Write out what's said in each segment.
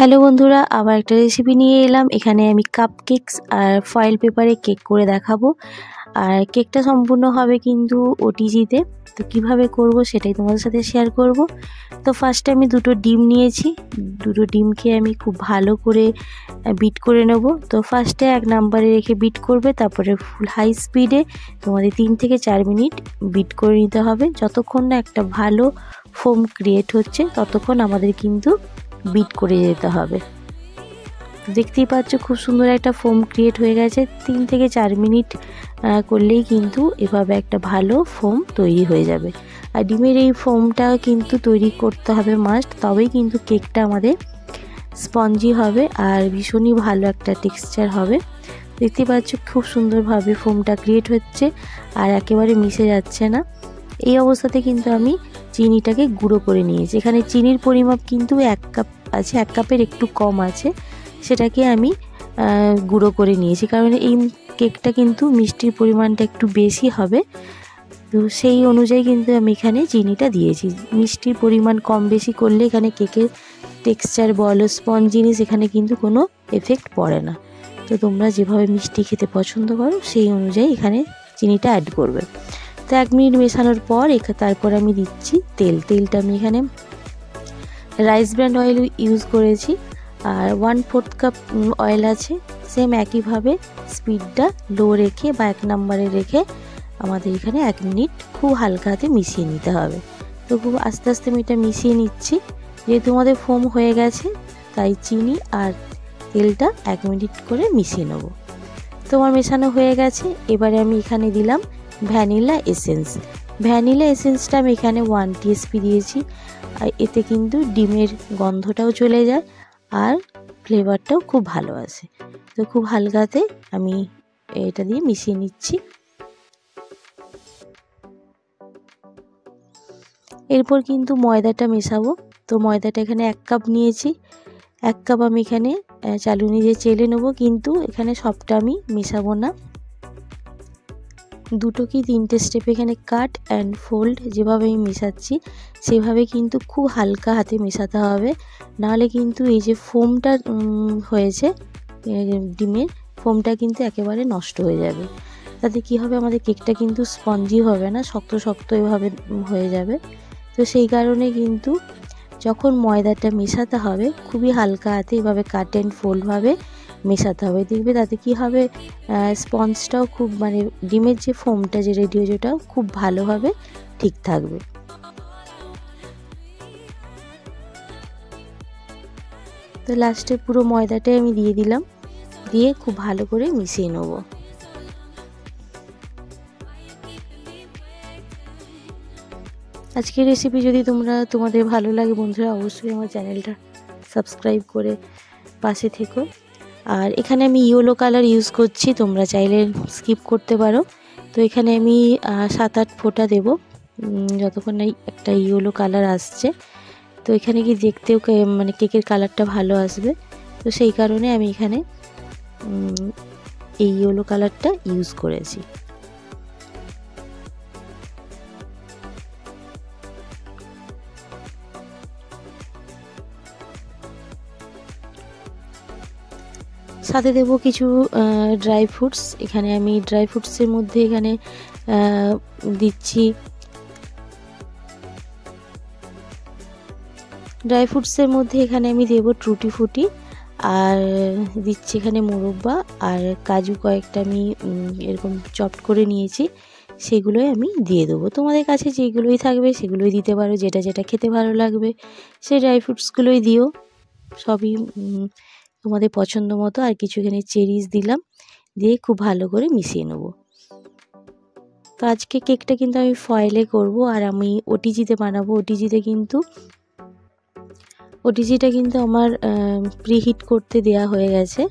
Hello বন্ধুরা, আবার একটা রেসিপি নিয়ে এলাম। এখানে আমি কাপ কেকস আর ফয়েল পেপারে কেক করে দেখাবো। আর কেকটা সম্পূর্ণ হবে কিন্তু ওটিজিতে। তো কিভাবে করব সেটাই তোমাদের সাথে শেয়ার করব। তো ফার্স্টে আমি দুটো ডিম নিয়েছি। দুটো ডিমকে আমি খুব ভালো করে বিট করে নেব। তো ফার্স্টে 1 নম্বরে রেখে বিট করবে, তারপরে ফুল হাই স্পিডে তোমাদের 3 থেকে 4 মিনিট বিট করে নিতে হবে। যতক্ষণ না একটা ভালো ফোম ক্রিয়েট হচ্ছে ততক্ষণ আমাদের কিন্তু বিট করে যেতে হবে। দেখতেই পাচ্ছ খুব সুন্দর একটা ফোম ক্রিয়েট হয়ে গেছে। 3 থেকে 4 মিনিট করলেই কিন্তু এভাবে একটা ভালো ফোম তৈরি হয়ে যাবে। আর ডিমের এই ফোমটা কিন্তু তৈরি করতে হবে মাস্ট, তবেই কিন্তু কেকটা আমাদের স্পঞ্জি হবে আর ভীষণই ভালো একটা টেক্সচার হবে। দেখতে পাচ্ছ খুব সুন্দরভাবে ফোমটা ক্রিয়েট হচ্ছে আর একেবারে মিশে যাচ্ছে না। এই অবস্থাতে কিন্তু আমি চিনিটাকে গুঁড়ো করে নিয়েছি। এখানে চিনির পরিমাপ কিন্তু 1 কাপ আছে, 1 কাপের একটু কম আছে। সেটাকে আমি গুঁড়ো করে নিয়েছি, কারণ এই কেকটা কিন্তু মিষ্টির পরিমাণটা একটু বেশি হবে। তো সেই অনুযায়ী কিন্তু আমি এখানে চিনিটা দিয়েছি। মিষ্টির পরিমাণ কম বেশি করলে এখানে কেকের টেক্সচার বলো স্পঞ্জ জিনিস এখানে কিন্তু কোনো এফেক্ট পড়ে না। তো তোমরা যেভাবে মিষ্টি খেতে পছন্দ করো সেই অনুযায়ী এখানে চিনিটা অ্যাড করবে। তো 1 মিনিট মেশানোর পর তারপর আমি দিচ্ছি তেলটা আমি এখানে রাইস ব্র্যান্ড অয়েল ইউজ করেছি আর 1/4 কাপ অয়েল আছে। সেম একইভাবে স্পিডটা লো রেখে বা 1 নম্বরে রেখে আমাদের এখানে 1 মিনিট খুব হালকা হাতে মিশিয়ে নিতে হবে। তো খুব আস্তে আস্তে আমি এটা মিশিয়ে নিচ্ছি। যেহেতু আমাদের ফোম হয়ে গেছে তাই চিনি আর তেলটা 1 মিনিট করে মিশিয়ে নেব। তো আমার মেশানো হয়ে গেছে। এবারে আমি এখানে দিলাম ভ্যানিলা এসেন্সটা আমি এখানে 1 টিস্পুন দিয়েছি। আর এতে কিন্তু ডিমের গন্ধটাও চলে যায় আর ফ্লেভারটাও খুব ভালো আসে। তো খুব হালকাতে আমি এটা দিয়ে মিশিয়ে নিচ্ছি। এরপর কিন্তু ময়দাটা মেশাবো। তো ময়দাটা এখানে 1 কাপ নিয়েছি। 1 কাপ আমি এখানে চালুনি দিয়ে চেলে নেবো, কিন্তু এখানে সবটা আমি মেশাবো না। 2 কি 3টে স্টেপ এখানে কাট অ্যান্ড ফোল্ড যেভাবে আমি মেশাচ্ছি সেভাবে কিন্তু খুব হালকা হাতে মেশাতে হবে, নাহলে কিন্তু এই যে ফোমটা হয়েছে ডিমের ফোমটা কিন্তু একেবারে নষ্ট হয়ে যাবে। তাতে কি হবে, আমাদের কেকটা কিন্তু স্পঞ্জি হবে না, শক্ত শক্ত এভাবে হয়ে যাবে। তো সেই কারণে কিন্তু যখন ময়দাটা মেশাতে হবে খুবই হালকা হাতে এভাবে কাট অ্যান্ড ফোল্ডভাবে মেশাতে হবে। দেখবে তাতে কি হবে, স্পঞ্জটাও খুব ডিমের যে ফোমটা যে রেডি হয়েছে ওটাও খুব ভালোভাবে ঠিক থাকবে। তো লাস্টে পুরো ময়দাটাই আমি দিয়ে দিলাম, দিয়ে খুব ভালো করে মিশিয়ে নেব। আজকের রেসিপি যদি তোমাদের ভালো লাগে বন্ধুরা, অবশ্যই আমার চ্যানেলটা সাবস্ক্রাইব করে পাশে থেকো। আর এখানে আমি ইয়েলো কালার ইউজ করছি, তোমরা চাইলে স্কিপ করতে পারো। তো এখানে আমি 7-8 ফোঁটা দেব যতক্ষণ না একটা ইয়েলো কালার আসছে। তো এখানে কি দেখতেও কেকের কালারটা ভালো আসবে। তো সেই কারণে আমি এখানে এই ইয়েলো কালারটা ইউজ করেছি। সাথে দেব কিছু ড্রাই ফ্রুটস। এখানে আমি ড্রাই ফ্রুটসের মধ্যে এখানে দিচ্ছি এখানে আমি দেব টুটি ফুটি, আর দিচ্ছি এখানে মোরব্বা আর কাজু কয়েকটা আমি এরকম চপড করে নিয়েছি, সেগুলোই আমি দিয়ে দেবো। তোমাদের কাছে যেগুলোই থাকবে সেগুলোই দিতে পারো, যেটা যেটা খেতে ভালো লাগবে সেই ড্রাই ফ্রুটসগুলোই দিও, সবই তোমাদের পছন্দ মতো। আর কিছু এখানে চেরিজ দিলাম, দিয়ে খুব ভালো করে মিশিয়ে নেব। তো আজকে কেকটা কিন্তু আমি ফয়েলে করব আর আমি ওটিজিতে বানাবো। ওটিজিটা কিন্তু আমার প্রিহিট করতে দেয়া হয়ে গেছে।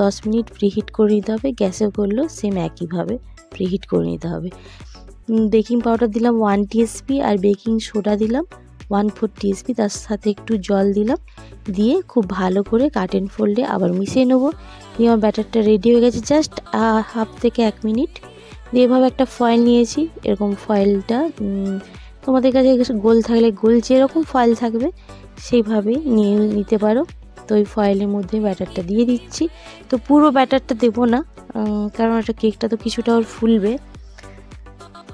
10 মিনিট প্রিহিট করে নিতে হবে। গ্যাসে করলেও সেম একইভাবে প্রিহিট করে নিতে হবে। বেকিং পাউডার দিলাম 1 টিস্পুন আর বেকিং সোডা দিলাম 1/4 টিস্পুন, তার সাথে একটু জল দিলাম, দিয়ে খুব ভালো করে কাট অ্যান্ড ফোল্ডে আবার মিশিয়ে নেবো। দিয়ে আমার ব্যাটারটা রেডি হয়ে গেছে। জাস্ট হাফ থেকে 1 মিনিট। দিয়ে এভাবে একটা ফয়েল নিয়েছি। এরকম ফয়েলটা তোমাদের কাছে গোল থাকলে গোল, যেরকম ফয়েল থাকবে সেইভাবেই নিয়ে নিতে পারো। তো ওই ফয়েলের মধ্যে ব্যাটারটা দিয়ে দিচ্ছি। তো পুরো ব্যাটারটা দেবো না, কারণ একটা কেকটা তো কিছুটা ওর ফুলবে,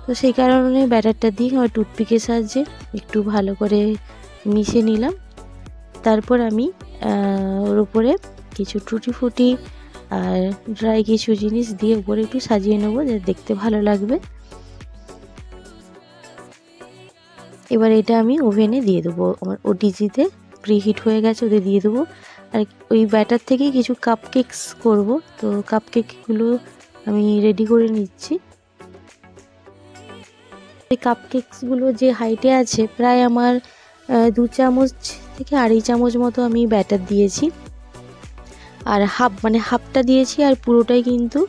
তো সেই কারণে ব্যাটারটা দিয়ে আমার টুথপিকের সাহায্যে একটু ভালো করে মিশিয়ে নিলাম। তারপর আমি ওর উপরে কিছু টুটি ফুটি আর ড্রাই কিছু জিনিস দিয়ে উপরে একটু সাজিয়ে নেবো, যাতে দেখতে ভালো লাগবে। এবার এটা আমি ওভেনে দিয়ে দেবো, আমার ওটিজিতে প্রিহিট হয়ে গেছে, ওদের দিয়ে দেবো। আর ওই ব্যাটার থেকেই কিছু কাপ কেকস করবো, তো কাপ কেকগুলো আমি রেডি করে নিচ্ছি। এই কাপ কেকসগুলো যে হাইটে আছে প্রায় আমার 2 চামচ থেকে 2.5 চামচ মতো আমি ব্যাটার দিয়েছি, আর হাফটা দিয়েছি, আর পুরোটাই কিন্তু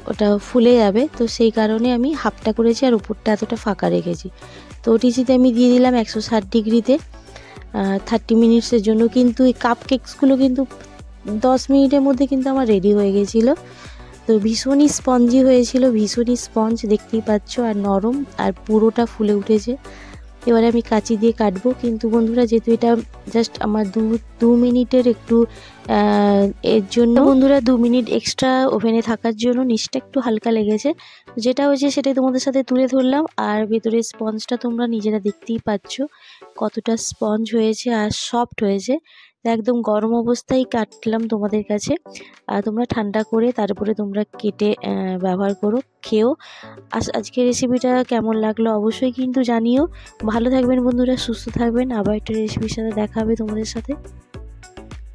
ওটা ফুলে যাবে, তো সেই কারণে আমি হাফটা করেছি আর উপরটা এতটা ফাঁকা রেখেছি। তো ওটিজিতে আমি দিয়ে দিলাম 160 ডিগ্রিতে 30 মিনিটসের জন্য। কিন্তু এই কাপ কেকসগুলো কিন্তু 10 মিনিটের মধ্যে কিন্তু আমার রেডি হয়ে গেছিলো। তো ভীষণই স্পঞ্জি হয়েছিল, ভীষণই স্পঞ্জ দেখতেই পাচ্ছ, আর নরম, আর পুরোটা ফুলে উঠেছে। এবারে আমি কাঁচি দিয়ে কাটবো, কিন্তু বন্ধুরা যেহেতু এটা জাস্ট আমার 2 মিনিটের একটু এর জন্য বন্ধুরা 2 মিনিট এক্সট্রা ওভেনে থাকার জন্য নিচটা একটু হালকা লেগেছে, যেটা হয়েছে সেটাই তোমাদের সাথে তুলে ধরলাম। আর ভেতরের স্পঞ্জটা তোমরা নিজেরা দেখতেই পাচ্ছ কতটা স্পঞ্জ হয়েছে আর সফট হয়েছে। একদম গরম অবস্থায় কাটলাম তোমাদের কাছে, আর তোমরা ঠান্ডা করে তারপরে তোমরা কেটে ব্যবহার করো, খেও। আজকের রেসিপিটা কেমন লাগলো অবশ্যই কিন্তু জানিও। ভালো থাকবেন বন্ধুরা, সুস্থ থাকবেন, আবার একটা রেসিপির সাথে দেখা হবে তোমাদের সাথে।